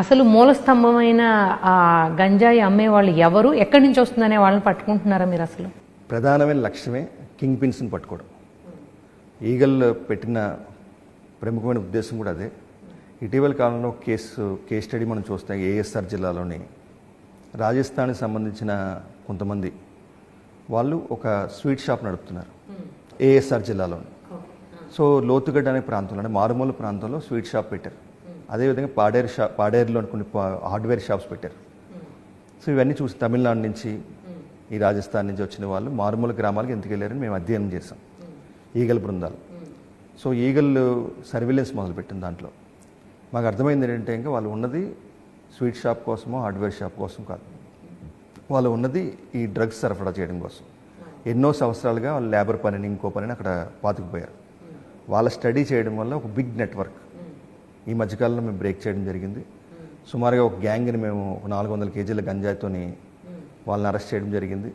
అసలు మూల స్తంభమైన ఆ గంజాయి అమ్మే వాళ్ళు ఎవరు, ఎక్కడి నుంచి వస్తుందనే వాళ్ళని పట్టుకుంటున్నారా మీరు? అసలు ప్రధానమైన లక్ష్యమే కింగ్ పిన్స్ని పట్టుకోవడం. ఈగల్ పెట్టిన ప్రముఖమైన ఉద్దేశం కూడా అదే. ఇటీవల కాలంలో కేస్ స్టడీ మనం చూస్తాం. ఏఎస్ఆర్ జిల్లాలోని రాజస్థాన్కి సంబంధించిన కొంతమంది వాళ్ళు ఒక స్వీట్ షాప్ నడుపుతున్నారు ఏఎస్ఆర్ జిల్లాలోని. సో లోతుగడ్డ అనే ప్రాంతంలో, అంటే మారుమూల ప్రాంతంలో స్వీట్ షాప్ పెట్టారు. అదేవిధంగా పాడేరులో కొన్ని హార్డ్వేర్ షాప్స్ పెట్టారు. సో ఇవన్నీ చూసి తమిళనాడు నుంచి, ఈ రాజస్థాన్ నుంచి వచ్చిన వాళ్ళు మారుమూల గ్రామాలకు ఎందుకు వెళ్ళారని మేము అధ్యయనం చేసాం, ఈగల్ బృందాలు. సో ఈగల్ సర్విలెన్స్ మొదలుపెట్టింది. దాంట్లో మాకు అర్థమైంది ఏంటంటే, ఇంకా వాళ్ళు ఉన్నది స్వీట్ షాప్ కోసమో హార్డ్వేర్ షాప్ కోసం కాదు, వాళ్ళు ఉన్నది ఈ డ్రగ్స్ సరఫరా చేయడం కోసం. ఎన్నో సంవత్సరాలుగా వాళ్ళు లేబర్ పనిని ఇంకో పనిని అక్కడ పాతుకుపోయారు. వాళ్ళ స్టడీ చేయడం వల్ల ఒక బిగ్ నెట్వర్క్ ఈ మధ్యకాలంలో మేము బ్రేక్ చేయడం జరిగింది. సుమారుగా ఒక గ్యాంగ్ని మేము 400 కేజీల గంజాయితోని వాళ్ళని అరెస్ట్ చేయడం జరిగింది.